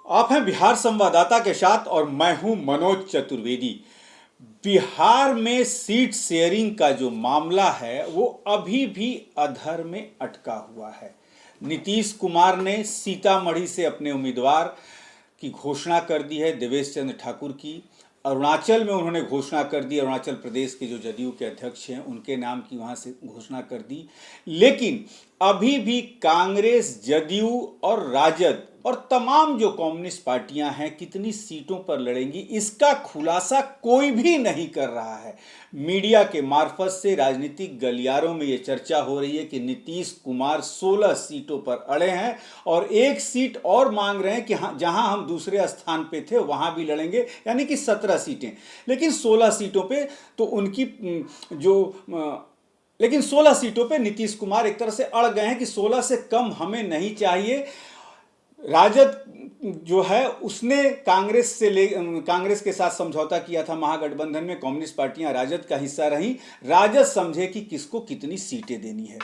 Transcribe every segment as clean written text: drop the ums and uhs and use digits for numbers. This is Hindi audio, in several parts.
आप हैं बिहार संवाददाता के साथ और मैं हूं मनोज चतुर्वेदी। बिहार में सीट शेयरिंग का जो मामला है वो अभी भी अधर में अटका हुआ है। नीतीश कुमार ने सीतामढ़ी से अपने उम्मीदवार की घोषणा कर दी है, देवेश चंद्र ठाकुर की। अरुणाचल में उन्होंने घोषणा कर दी, अरुणाचल प्रदेश के जो जदयू के अध्यक्ष हैं उनके नाम की वहाँ से घोषणा कर दी। लेकिन अभी भी कांग्रेस, जदयू और राजद और तमाम जो कम्युनिस्ट पार्टियां हैं कितनी सीटों पर लड़ेंगी इसका खुलासा कोई भी नहीं कर रहा है। मीडिया के मार्फत से राजनीतिक गलियारों में ये चर्चा हो रही है कि नीतीश कुमार 16 सीटों पर अड़े हैं और एक सीट और मांग रहे हैं कि जहां हम दूसरे स्थान पे थे वहां भी लड़ेंगे, यानी कि 17 सीटें। लेकिन 16 सीटों पे तो उनकी लेकिन 16 सीटों पे नीतीश कुमार एक तरह से अड़ गए हैं कि 16 से कम हमें नहीं चाहिए। राजद जो है उसने कांग्रेस के साथ समझौता किया था महागठबंधन में। कम्युनिस्ट पार्टियां राजद का हिस्सा रहीं। राजद समझे कि किसको कितनी सीटें देनी है।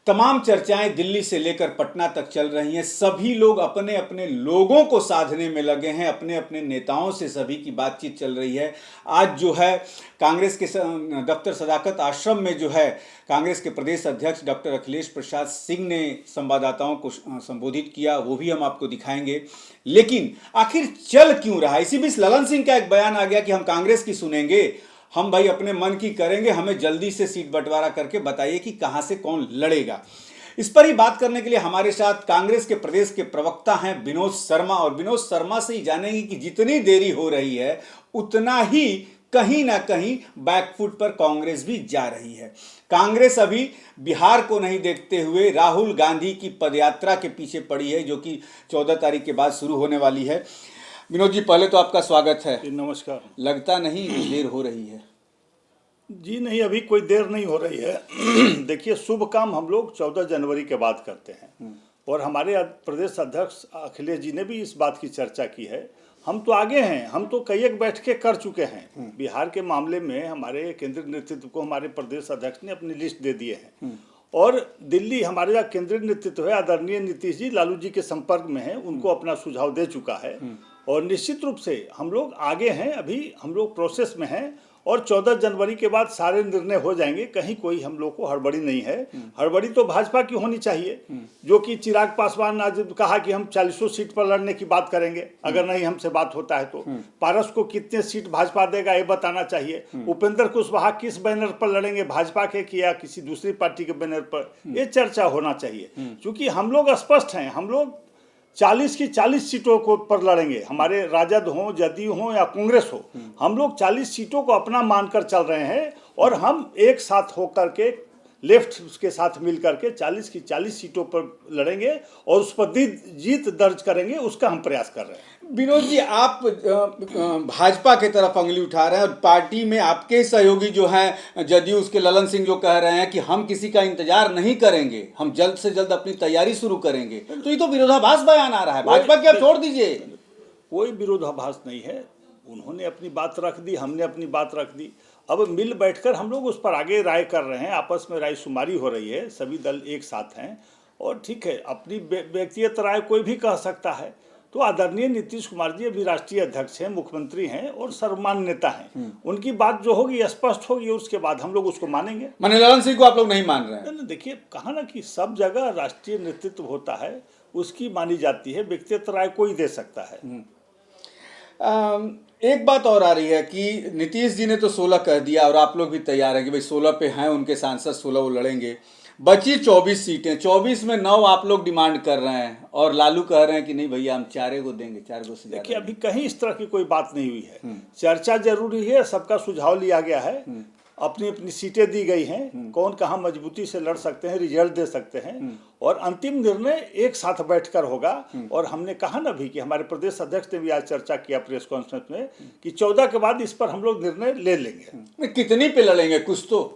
तमाम चर्चाएं दिल्ली से लेकर पटना तक चल रही हैं। सभी लोग अपने अपने लोगों को साधने में लगे हैं, अपने अपने नेताओं से सभी की बातचीत चल रही है। आज जो है कांग्रेस के दफ्तर सदाकत आश्रम में जो है कांग्रेस के प्रदेश अध्यक्ष डॉक्टर अखिलेश प्रसाद सिंह ने संवाददाताओं को संबोधित किया, वो भी हम आपको दिखाएंगे। लेकिन आखिर चल क्यों रहा है? इसी बीच ललन सिंह का एक बयान आ गया कि हम कांग्रेस की सुनेंगे, हम भाई अपने मन की करेंगे, हमें जल्दी से सीट बंटवारा करके बताइए कि कहां से कौन लड़ेगा। इस पर ही बात करने के लिए हमारे साथ कांग्रेस के प्रदेश के प्रवक्ता हैं विनोद शर्मा, और विनोद शर्मा से ही जानेंगे कि जितनी देरी हो रही है उतना ही कहीं ना कहीं बैकफुट पर कांग्रेस भी जा रही है। कांग्रेस अभी बिहार को नहीं देखते हुए राहुल गांधी की पदयात्रा के पीछे पड़ी है, जो कि 14 तारीख के बाद शुरू होने वाली है। विनोद जी, पहले तो आपका स्वागत है। नमस्कार। लगता नहीं देर हो रही है? जी नहीं, अभी कोई देर नहीं हो रही है। देखिए, शुभ काम हम लोग 14 जनवरी के बाद करते हैं और हमारे प्रदेश अध्यक्ष अखिलेश जी ने भी इस बात की चर्चा की है। हम तो आगे हैं, हम तो कई एक बैठकें कर चुके हैं। बिहार के मामले में हमारे केंद्रीय नेतृत्व को हमारे प्रदेश अध्यक्ष ने अपनी लिस्ट दे दिए हैं और दिल्ली हमारे जो केंद्रीय नेतृत्व है आदरणीय नीतीश जी लालू जी के संपर्क में है, उनको अपना सुझाव दे चुका है और निश्चित रूप से हम लोग आगे हैं। अभी हम लोग प्रोसेस में हैं और 14 जनवरी के बाद सारे निर्णय हो जाएंगे। कहीं कोई हम लोग को हड़बड़ी नहीं है। हड़बड़ी तो भाजपा की होनी चाहिए, जो कि चिराग पासवान आज कहा कि हम 40 सीट पर लड़ने की बात करेंगे अगर नहीं हमसे बात होता है तो। पारस को कितने सीट भाजपा देगा ये बताना चाहिए। उपेंद्र कुशवाहा किस बैनर पर लड़ेंगे, भाजपा के कि या किसी दूसरी पार्टी के बैनर पर, ये चर्चा होना चाहिए। क्योंकि हम लोग स्पष्ट हैं, हम लोग 40 की 40 सीटों को पर लड़ेंगे। हमारे राजद हो, जदयू हो या कांग्रेस हो, हम लोग 40 सीटों को अपना मानकर चल रहे हैं और हम एक साथ होकर के लेफ्ट उसके साथ मिलकर के 40 की 40 सीटों पर लड़ेंगे और उस पर जीत दर्ज करेंगे, उसका हम प्रयास कर रहे हैं। विनोद जी, आप भाजपा की तरफ उंगली उठा रहे हैं और पार्टी में आपके सहयोगी जो हैं जदयू उसके ललन सिंह जो कह रहे हैं कि हम किसी का इंतजार नहीं करेंगे, हम जल्द से जल्द अपनी तैयारी शुरू करेंगे। तो ये तो विरोधाभास बयान आ रहा है। भाजपा की आप छोड़ दीजिए। कोई विरोधाभास नहीं है। उन्होंने अपनी बात रख दी, हमने अपनी बात रख दी। अब मिल बैठकर हम लोग उस पर आगे राय कर रहे हैं। आपस में राय शुमारी हो रही है, सभी दल एक साथ हैं और ठीक है, अपनी व्यक्तिगत राय कोई भी कह सकता है। तो आदरणीय नीतीश कुमार जी अभी राष्ट्रीय अध्यक्ष हैं, मुख्यमंत्री हैं और सर्वमान्य नेता हैं। उनकी बात जो होगी स्पष्ट होगी, उसके बाद हम लोग उसको मानेंगे। माने ललन सिंह को आप लोग नहीं मान रहे हैं? देखिए, कहा ना कि सब जगह राष्ट्रीय नेतृत्व होता है, उसकी मानी जाती है, व्यक्तिगत राय कोई दे सकता है। एक बात और आ रही है कि नीतीश जी ने तो 16 कह दिया और आप लोग भी तैयार हैं कि भाई 16 पे हैं उनके सांसद, 16 वो लड़ेंगे। बची 24 सीटें, 24 में 9 आप लोग डिमांड कर रहे हैं और लालू कह रहे हैं कि नहीं भैया हम 4 को देंगे, 4 को से ज्यादा। देखिए, अभी कहीं इस तरह की कोई बात नहीं हुई है। चर्चा जरूरी है, सबका सुझाव लिया गया है, अपनी अपनी सीटें दी गई हैं, कौन कहाँ मजबूती से लड़ सकते हैं, रिजल्ट दे सकते हैं और अंतिम निर्णय एक साथ बैठकर होगा। और हमने कहा ना भी कि हमारे प्रदेश अध्यक्ष ने भी आज चर्चा किया प्रेस कॉन्फ्रेंस में कि 14 के बाद इस पर हम लोग निर्णय ले लेंगे। कितनी पे लड़ेंगे कुछ तो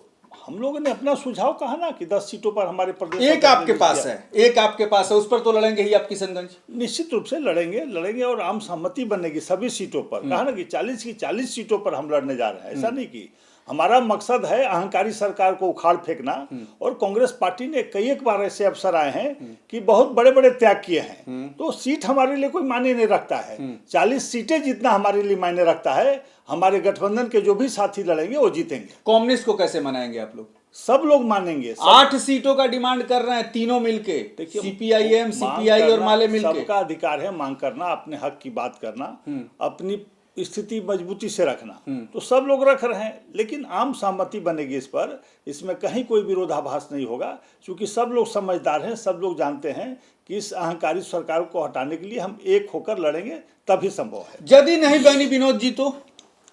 हम लोगों ने अपना सुझाव कहा ना कि 10 सीटों पर हमारे प्रदेश एक आपके पास है, एक आपके पास है, उस पर तो लड़ेंगे ही आप किशनगंज? निश्चित रूप से लड़ेंगे और आम सहमति बनेगी सभी सीटों पर। कहा ना कि 40 की 40 सीटों पर हम लड़ने जा रहे हैं। ऐसा नहीं कि हमारा मकसद है अहंकारी सरकार को उखाड़ फेंकना। और कांग्रेस पार्टी ने कई एक बार ऐसे अवसर आए हैं कि बहुत बड़े बड़े त्याग किए हैं, तो सीट हमारे लिए कोई मायने नहीं रखता है। 40 सीटें जितना हमारे लिए मायने रखता है, हमारे गठबंधन के जो भी साथी लड़ेंगे वो जीतेंगे। कम्युनिस्ट को कैसे मनाएंगे आप लोग? सब लोग मानेंगे। 8 सीटों का डिमांड कर रहे हैं तीनों मिलके, सीपीआईएम, सीपीआई और माले मिलके। सबका अधिकार है मांग करना, अपने हक की बात करना, अपनी स्थिति मजबूती से रखना, तो सब लोग रख रहे हैं। लेकिन आम सहमति बनेगी इस पर, इसमें कहीं कोई विरोधाभास नहीं होगा, क्योंकि सब लोग समझदार हैं, सब लोग जानते हैं कि इस अहंकारी सरकार को हटाने के लिए हम एक होकर लड़ेंगे, तभी संभव है। यदि नहीं बनी विनोद जी तो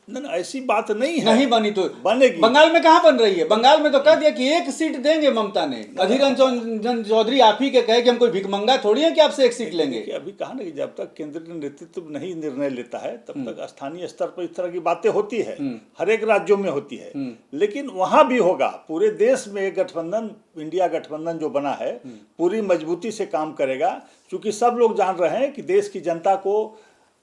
नहीं, ऐसी बात नहीं है। नहीं बनी तो बनेगी। बंगाल में कहाँ बन रही है? बंगाल में तो कह दिया कि 1 सीट देंगे ममता ने। अधीर रंजन चौधरी आप ही के कहे कि हम कोई भिखमंगा थोड़ी है कि आपसे 1 सीट लेंगे। अभी कहा ना कि जब तक केंद्रीय नेतृत्व नहीं निर्णय लेता है तब तक स्थानीय स्तर पर इस तरह की बातें होती है, हर एक राज्यों में होती है। लेकिन वहां भी होगा। पूरे देश में एक गठबंधन, इंडिया गठबंधन जो बना है, पूरी मजबूती से काम करेगा, क्योंकि सब लोग जान रहे हैं कि देश की जनता को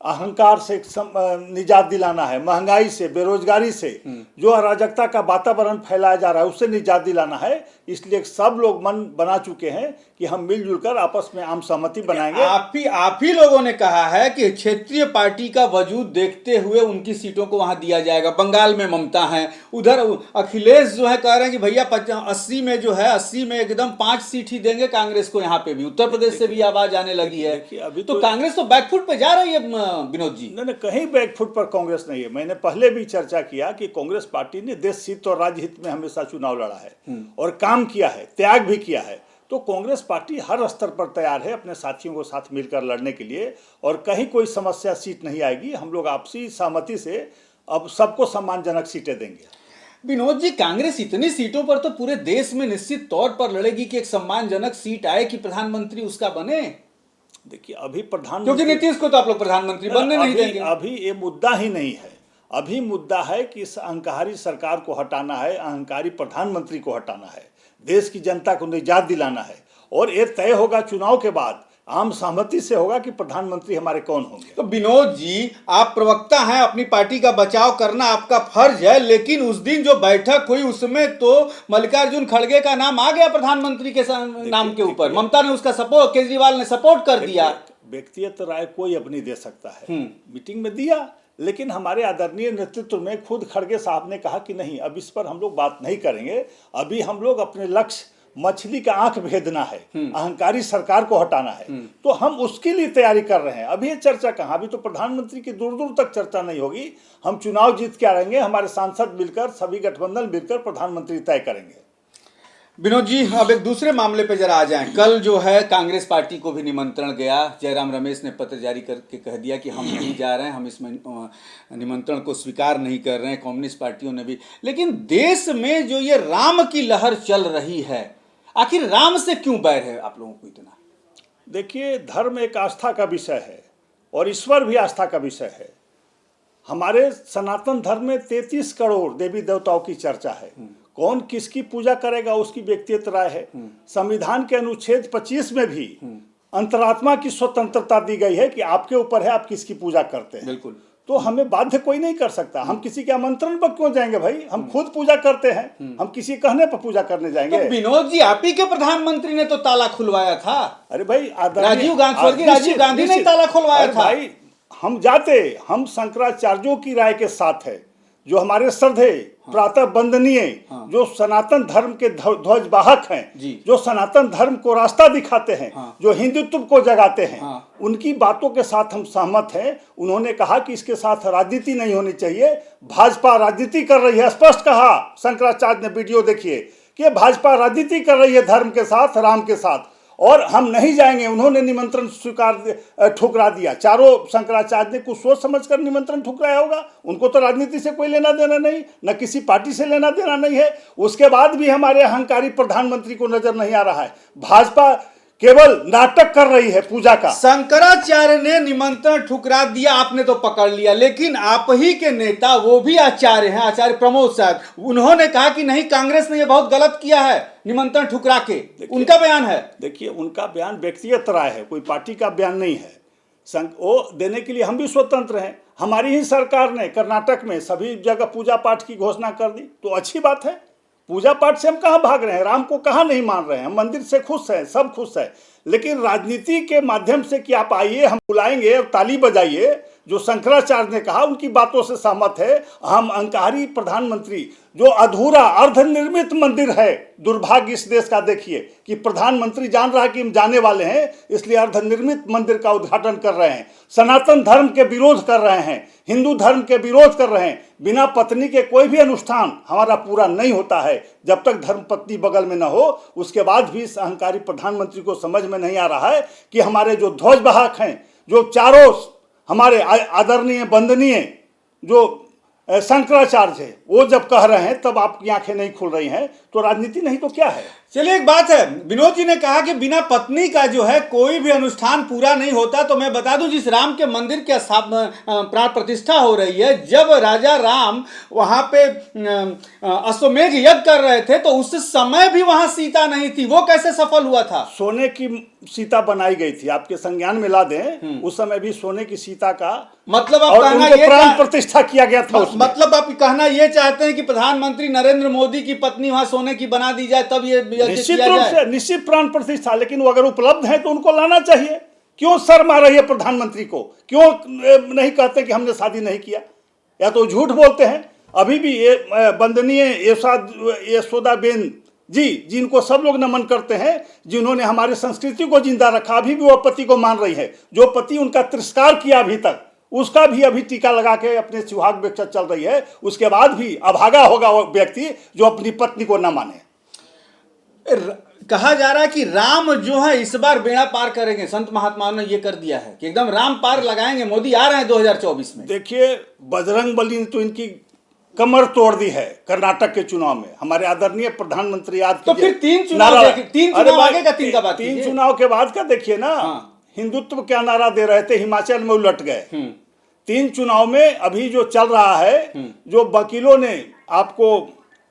अहंकार से निजात दिलाना है, महंगाई से, बेरोजगारी से, जो अराजकता का वातावरण फैलाया जा रहा है उससे निजात दिलाना है। इसलिए सब लोग मन बना चुके हैं कि हम मिलजुल कर आपस में आम सहमति बनाएंगे। आप ही लोगों ने कहा है कि क्षेत्रीय पार्टी का वजूद देखते हुए उनकी सीटों को वहां दिया जाएगा। बंगाल में ममता है, उधर अखिलेश जो है कह रहे हैं कि भैया 80 में जो है 80 में एकदम 5 सीट ही देंगे कांग्रेस को। यहाँ पे भी उत्तर प्रदेश से भी आवाज आने लगी है। अभी तो कांग्रेस तो बैकफुट पे जा रही है विनोद जी। नहीं, कहीं बैकफुट पर कांग्रेस नहीं है। मैंने पहले भी चर्चा किया कि कांग्रेस पार्टी ने देश हित और राज्य हित में हमेशा चुनाव लड़ा है और काम किया है, त्याग भी किया है। तो कांग्रेस पार्टी हर स्तर पर तैयार है अपने साथियों को साथ मिलकर लड़ने के लिए, और कहीं कोई समस्या सीट नहीं आएगी। हम लोग आपसी सहमति से अब सबको सम्मानजनक सीटें देंगे। विनोद जी, कांग्रेस इतनी सीटों पर तो पूरे देश में निश्चित तौर पर लड़ेगी कि एक सम्मानजनक सीट आए कि प्रधानमंत्री उसका बने। देखिए, अभी प्रधानमंत्री, क्योंकि नीतीश को तो आप लोग प्रधानमंत्री बनने नहीं देंगे। अभी ये मुद्दा ही नहीं है। अभी मुद्दा है कि इस अहंकारी सरकार को हटाना है, अहंकारी प्रधानमंत्री को हटाना है, देश की जनता को निजात दिलाना है। और ये तय होगा चुनाव के बाद, आम सहमति से होगा कि प्रधानमंत्री हमारे कौन होंगे। तो विनोद जी, आप प्रवक्ता हैं, अपनी पार्टी का बचाव करना आपका फर्ज है, लेकिन उस दिन जो बैठक हुई उसमें तो मल्लिकार्जुन खड़गे का नाम आ गया प्रधानमंत्री के नाम के ऊपर। ममता ने उसका सपोर्ट, केजरीवाल ने सपोर्ट कर दिया। व्यक्तिगत राय कोई अपनी दे सकता है, मीटिंग में दिया, लेकिन हमारे आदरणीय नेतृत्व में खुद खड़गे साहब ने कहा कि नहीं, अब इस पर हम लोग बात नहीं करेंगे। अभी हम लोग अपने लक्ष्य मछली का आंख भेदना है, अहंकारी सरकार को हटाना है, तो हम उसके लिए तैयारी कर रहे हैं। अभी ये चर्चा कहाँ, अभी तो प्रधानमंत्री की दूर दूर तक चर्चा नहीं होगी। हम चुनाव जीत के आएंगे, हमारे सांसद मिलकर, सभी गठबंधन मिलकर प्रधानमंत्री तय करेंगे। विनोद जी, अब एक दूसरे मामले पे जरा आ जाएं। कल जो है कांग्रेस पार्टी को भी निमंत्रण गया। जयराम रमेश ने पत्र जारी करके कह दिया कि हम नहीं जा रहे हैं, हम इस निमंत्रण को स्वीकार नहीं कर रहे हैं। कम्युनिस्ट पार्टियों ने भी। लेकिन देश में जो ये राम की लहर चल रही है, आखिर राम से क्यों बैर है आप लोगों को इतना? देखिए, धर्म एक आस्था का विषय है और ईश्वर भी आस्था का विषय है। हमारे सनातन धर्म में 33 करोड़ देवी देवताओं की चर्चा है। कौन किसकी पूजा करेगा उसकी व्यक्तिगत राय है। संविधान के अनुच्छेद 25 में भी अंतरात्मा की स्वतंत्रता दी गई है कि आपके ऊपर है आप किसकी पूजा करते हैं। बिल्कुल। तो हमें बाध्य कोई नहीं कर सकता। हम किसी के आमंत्रण पर क्यों जाएंगे भाई? हम खुद पूजा करते हैं, हम किसी कहने पर पूजा करने जाएंगे? तो विनोद जी, आप ही के प्रधानमंत्री ने तो ताला खुलवाया था। अरे भाई, राजीव गांधी ने ताला खुलवाया था। भाई, हम शंकराचार्यों की राय के साथ है, जो हमारे श्रद्धेय, प्रातः वंदनीय, जो सनातन धर्म के ध्वजवाहक हैं, जो सनातन धर्म को रास्ता दिखाते हैं, जो हिंदुत्व को जगाते हैं, उनकी बातों के साथ हम सहमत हैं। उन्होंने कहा कि इसके साथ राजनीति नहीं होनी चाहिए, भाजपा राजनीति कर रही है। स्पष्ट कहा शंकराचार्य ने, वीडियो देखिए, कि भाजपा राजनीति कर रही है धर्म के साथ, राम के साथ, और हम नहीं जाएंगे। उन्होंने निमंत्रण ठुकरा दिया। चारों शंकराचार्य ने कुछ सोच समझकर निमंत्रण ठुकराया होगा। उनको तो राजनीति से कोई लेना देना नहीं, न किसी पार्टी से लेना देना नहीं है। उसके बाद भी हमारे अहंकारी प्रधानमंत्री को नजर नहीं आ रहा है। भाजपा केवल नाटक कर रही है पूजा का। शंकराचार्य ने निमंत्रण ठुकरा दिया, आपने तो पकड़ लिया। लेकिन आप ही के नेता, वो भी आचार्य हैं, आचार्य प्रमोद साहब, उन्होंने कहा कि नहीं, कांग्रेस ने ये बहुत गलत किया है निमंत्रण ठुकरा के। उनका बयान है। देखिए, उनका बयान व्यक्तिगत राय है, कोई पार्टी का बयान नहीं है। वो देने के लिए हम भी स्वतंत्र हैं। हमारी ही सरकार ने कर्नाटक में सभी जगह पूजा पाठ की घोषणा कर दी, तो अच्छी बात है। पूजा पाठ से हम कहाँ भाग रहे हैं, राम को कहाँ नहीं मान रहे हैं, हम मंदिर से खुश हैं, सब खुश है। लेकिन राजनीति के माध्यम से कि आप आइए, हम बुलाएंगे और ताली बजाइए, जो शंकराचार्य ने कहा उनकी बातों से सहमत है। हम अहंकारी प्रधानमंत्री, जो अधूरा अर्धनिर्मित मंदिर है, दुर्भाग्य इस देश का देखिए कि प्रधानमंत्री जान रहा है कि हम जाने वाले हैं, इसलिए अर्धनिर्मित मंदिर का उद्घाटन कर रहे हैं, सनातन धर्म के विरोध कर रहे हैं, हिंदू धर्म के विरोध कर रहे हैं। बिना पत्नी के कोई भी अनुष्ठान हमारा पूरा नहीं होता है जब तक धर्मपत्नी बगल में न हो। उसके बाद भी इस अहंकारी प्रधानमंत्री को समझ में नहीं आ रहा है कि हमारे जो ध्वजवाहक हैं, जो चारों हमारे आदरणीय वंदनीय जो शंकराचार्य है, वो जब कह रहे हैं तब आपकी आंखें नहीं खुल रही हैं, तो राजनीति नहीं तो क्या है। चलिए, एक बात है, विनोद जी ने कहा कि बिना पत्नी का जो है कोई भी अनुष्ठान पूरा नहीं होता। तो मैं बता दूं, जिस राम के मंदिर की प्राण प्रतिष्ठा हो रही है, जब राजा राम वहां पे अश्वमेध यज्ञ कर रहे थे, तो उस समय भी वहां सीता नहीं थी। वो कैसे सफल हुआ था? सोने की सीता बनाई गई थी, आपके संज्ञान में ला दें, उस समय भी सोने की सीता का मतलब आप कहना ये प्राण प्रतिष्ठा किया गया था उसमें। मतलब आप कहना ये चाहते हैं कि प्रधानमंत्री नरेंद्र मोदी की पत्नी वहां सोने की बना दी जाए, तब ये निश्चित रूप से निश्चित प्राण प्रतिष्ठा। लेकिन वो अगर उपलब्ध है तो उनको लाना चाहिए। क्यों शर्म आ रही है प्रधानमंत्री को? क्यों नहीं कहते कि हमने शादी नहीं किया? या तो झूठ बोलते हैं। अभी भी ये वंदनीय यशोदाबेन जी, जिनको सब लोग नमन करते हैं, जिन्होंने हमारी संस्कृति को जिंदा रखा, अभी भी वो पति को मान रही है। जो पति उनका तिरस्कार किया अभी तक, उसका भी अभी टीका लगा के अपने सुहाग व्यक्त चल रही है। उसके बाद भी अभागा होगा वो व्यक्ति जो अपनी पत्नी को न माने। कहा जा रहा है कि राम जो है इस बार बेड़ा पार करेंगे। संत महात्माओं ने ये कर दिया है कि एकदम राम पार लगाएंगे, मोदी आ रहे हैं 2024 में। देखिए, बजरंग बली ने तो इनकी कमर तोड़ दी है कर्नाटक के चुनाव में। हमारे आदरणीय प्रधानमंत्री याद तो फिर तीन चुनाव आगे का तीन का बात, तीन चुनाव के बाद का देखिए ना। हिंदुत्व क्या नारा दे रहे थे, हिमाचल में उलट गए। 3 चुनाव में अभी जो चल रहा है, जो वकीलों ने आपको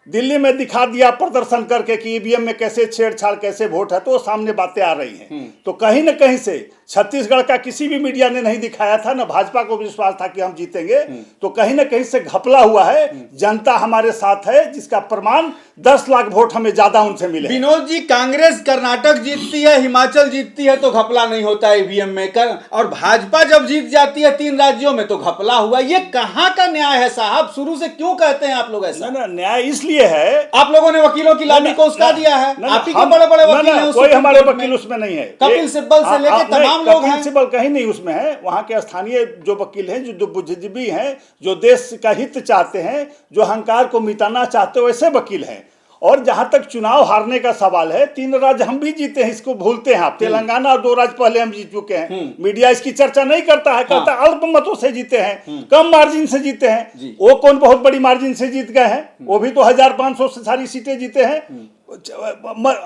दिल्ली में दिखा दिया प्रदर्शन करके कि ईवीएम में कैसे छेड़छाड़, कैसे वोट है, तो सामने बातें आ रही हैं। तो कहीं न कहीं से छत्तीसगढ़ का किसी भी मीडिया ने नहीं दिखाया था, न भाजपा को विश्वास था कि हम जीतेंगे। तो कहीं न कहीं से घपला हुआ है। जनता हमारे साथ है, जिसका प्रमाण 10 लाख वोट हमें ज्यादा उनसे मिले। विनोद जी, कांग्रेस कर्नाटक जीतती है, हिमाचल जीतती है तो घपला नहीं होता ईवीएम में और भाजपा जब जीत जाती है 3 राज्यों में तो घपला हुआ। ये कहाँ का न्याय है साहब? शुरू से क्यों कहते हैं आप लोग ऐसा? ना, न्याय इसलिए है, आप लोगों ने वकीलों की लॉबी को उसका दिया है। आप ही के बड़े-बड़े वकील हैं, कोई हमारे वकील उसमें नहीं है। कपिल सिब्बल से लेकर तमाम लोग हैं। कपिल सिब्बल कहीं नहीं उसमें है। वहाँ के स्थानीय जो वकील हैं, जो बुद्धिजीवी हैं, जो देश का हित चाहते हैं, जो अहंकार को मिटाना चाहते हैं, वैसे वकील हैं। और जहां तक चुनाव हारने का सवाल है, 3 राज्य हम भी जीते हैं, इसको भूलते हैं आप। तेलंगाना और 2 राज्य पहले हम जीत चुके हैं। मीडिया इसकी चर्चा नहीं करता है, कहता है अल्प मतों से जीते हैं, कम मार्जिन से जीते हैं। वो कौन बहुत बड़ी मार्जिन से जीत गए हैं? वो भी तो 1500 से सारी सीटें जीते हैं।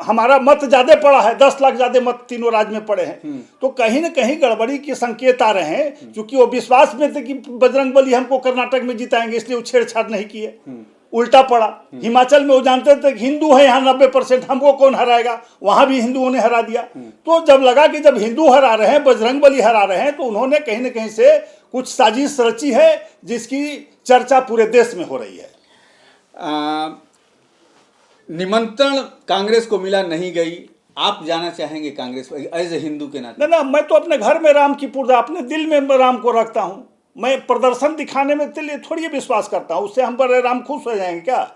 हमारा मत ज्यादा पड़ा है, 10 लाख ज्यादा मत तीनों राज्य में पड़े हैं। तो कहीं न कहीं गड़बड़ी के संकेत आ रहे हैं, क्योंकि वो विश्वास में थे कि बजरंग बली हमको कर्नाटक में जिताएंगे, इसलिए वो छेड़छाड़ नहीं किए। उल्टा पड़ा। हिमाचल में वो जानते थे कि हिंदू है यहाँ 90%, हमको कौन हराएगा, वहां भी हिंदुओं ने हरा दिया। तो जब लगा कि जब हिंदू हरा रहे हैं, बजरंग बली हरा रहे हैं, तो उन्होंने कहीं न कहीं से कुछ साजिश रची है, जिसकी चर्चा पूरे देश में हो रही है। निमंत्रण कांग्रेस को मिला, नहीं गई। आप जाना चाहेंगे कांग्रेस एज ए हिंदू के नाते? ना, मैं तो अपने घर में राम की पूजा, अपने दिल में राम को रखता हूँ। मैं प्रदर्शन दिखाने में के लिए थोड़ी विश्वास करता हूँ, उससे हम बड़े राम खुश हो जाएंगे क्या?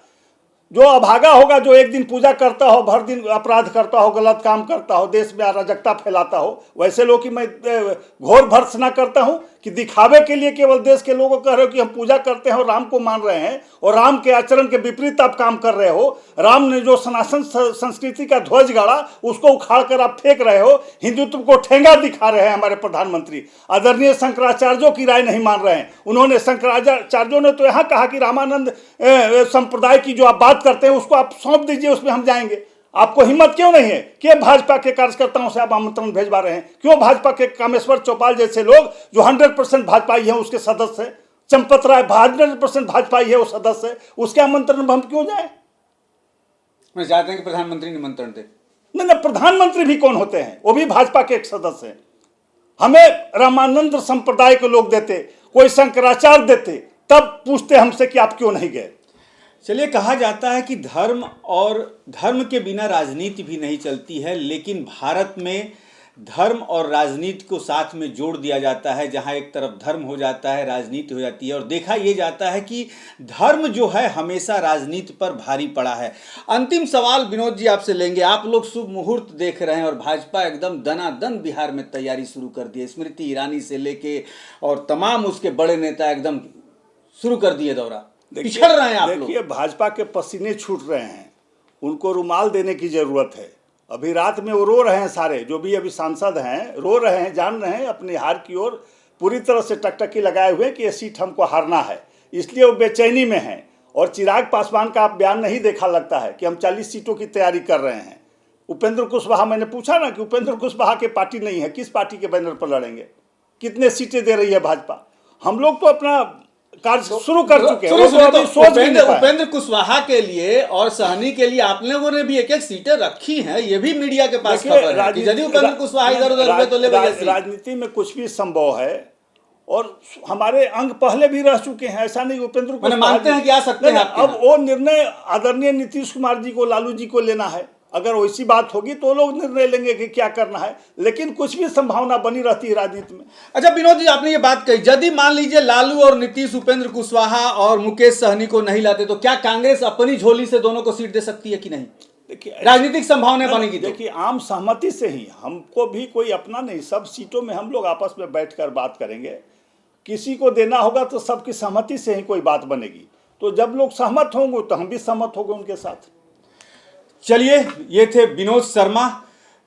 जो अभागा होगा, जो एक दिन पूजा करता हो, भर दिन अपराध करता हो, गलत काम करता हो, देश में अराजकता फैलाता हो, वैसे लोग की मैं घोर भर्त्सना करता हूँ कि दिखावे के लिए केवल देश के लोगों को कह रहे हो कि हम पूजा करते हैं और राम को मान रहे हैं, और राम के आचरण के विपरीत आप काम कर रहे हो। राम ने जो सनातन संस्कृति का ध्वज गाड़ा, उसको उखाड़ कर आप फेंक रहे हो। हिंदुत्व को ठेंगा दिखा रहे हैं हमारे प्रधानमंत्री। आदरणीय शंकराचार्यों की राय नहीं मान रहे हैं। उन्होंने शंकराचार्यों ने तो यहाँ कहा कि रामानंद संप्रदाय की जो आप बात करते हैं उसको आप सौंप दीजिए, उसमें हम जाएंगे। आपको हिम्मत क्यों नहीं है कि भाजपा के कार्यकर्ताओं से आप आमंत्रण भेजवा रहे हैं? क्यों भाजपा के कामेश्वर चौपाल जैसे लोग जो 100% भाजपाई हैं उसके सदस्य हैं, चंपत राय 100% भाजपाई है वो सदस्य है, उसके आमंत्रण में हम क्यों जाए? मैं चाहते हैं कि प्रधानमंत्री निमंत्रण दे। नहीं, प्रधानमंत्री भी कौन होते हैं? वो भी भाजपा के एक सदस्य हैं। हमें रामानंद संप्रदाय के लोग देते, कोई शंकराचार्य देते, तब पूछते हमसे कि आप क्यों नहीं गए। चलिए, कहा जाता है कि धर्म के बिना राजनीति भी नहीं चलती है, लेकिन भारत में धर्म और राजनीति को साथ में जोड़ दिया जाता है। जहां एक तरफ धर्म हो जाता है, राजनीति हो जाती है, और देखा यह जाता है कि धर्म जो है हमेशा राजनीति पर भारी पड़ा है। अंतिम सवाल विनोद जी आपसे लेंगे। आप लोग शुभ मुहूर्त देख रहे हैं और भाजपा एकदम दनादन बिहार में तैयारी शुरू कर दी है। स्मृति ईरानी से लेके और तमाम उसके बड़े नेता एकदम शुरू कर दिए दौरा, पिछड़ रहे हैं आप लोग। देखिए, भाजपा के पसीने छूट रहे हैं, उनको रुमाल देने की जरूरत है। अभी रात में वो रो रहे हैं, सारे जो भी अभी सांसद हैं रो रहे हैं, जान रहे हैं अपनी हार की ओर, पूरी तरह से टकटकी लगाए हुए कि ये सीट हमको हारना है, इसलिए वो बेचैनी में हैं। और चिराग पासवान का आप बयान नहीं देखा लगता है कि हम 40 सीटों की तैयारी कर रहे हैं। उपेंद्र कुशवाहा, मैंने पूछा ना कि उपेंद्र कुशवाहा की पार्टी नहीं है, किस पार्टी के बैनर पर लड़ेंगे, कितने सीटें दे रही है भाजपा। हम लोग तो अपना कार्य शुरू कर चुके हैं। उपेंद्र कुशवाहा के लिए और सहनी के लिए आप लोगों ने भी एक एक सीटें रखी हैं, ये भी मीडिया के पास खबर है कि यदि उपेंद्र कुशवाहा इधर उधर हुए तो ले। राजनीति में कुछ भी संभव है, और हमारे अंग पहले भी रह चुके हैं, ऐसा नहीं। उपेंद्र कुशवाहा मानते हैं कि आ सकते हैं। अब वो निर्णय आदरणीय नीतीश कुमार जी को, लालू जी को लेना है। अगर वैसी बात होगी तो लोग निर्णय लेंगे कि क्या करना है, लेकिन कुछ भी संभावना बनी रहती है राजनीति में। अच्छा विनोद जी, आपने ये बात कही, यदि मान लीजिए लालू और नीतीश उपेंद्र कुशवाहा और मुकेश सहनी को नहीं लाते तो क्या कांग्रेस अपनी झोली से दोनों को सीट दे सकती है कि नहीं? देखिए, राजनीतिक संभावना बनेगी। देखिए, आम सहमति से ही, हमको भी कोई अपना नहीं, सब सीटों में हम लोग आपस में बैठकर बात करेंगे। किसी को देना होगा तो सबकी सहमति से ही कोई बात बनेगी। तो जब लोग सहमत होंगे तो हम भी सहमत होंगे उनके साथ। चलिए, ये थे विनोद शर्मा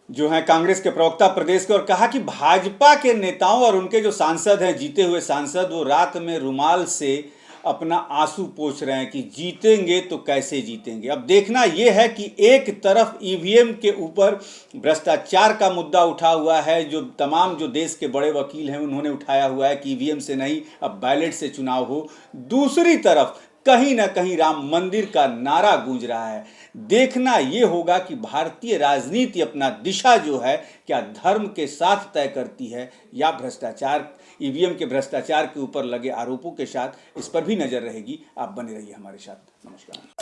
जो हैं कांग्रेस के प्रवक्ता प्रदेश के, और कहा कि भाजपा के नेताओं और उनके जो सांसद हैं, जीते हुए सांसद, वो रात में रुमाल से अपना आंसू पोंछ रहे हैं कि जीतेंगे तो कैसे जीतेंगे। अब देखना यह है कि एक तरफ ईवीएम के ऊपर भ्रष्टाचार का मुद्दा उठा हुआ है, जो तमाम जो देश के बड़े वकील हैं उन्होंने उठाया हुआ है कि ईवीएम से नहीं अब बैलेट से चुनाव हो। दूसरी तरफ कहीं ना कहीं राम मंदिर का नारा गूंज रहा है। देखना यह होगा कि भारतीय राजनीति अपना दिशा जो है क्या धर्म के साथ तय करती है या भ्रष्टाचार, ईवीएम के भ्रष्टाचार के ऊपर लगे आरोपों के साथ। इस पर भी नजर रहेगी। आप बने रहिए हमारे साथ। नमस्कार।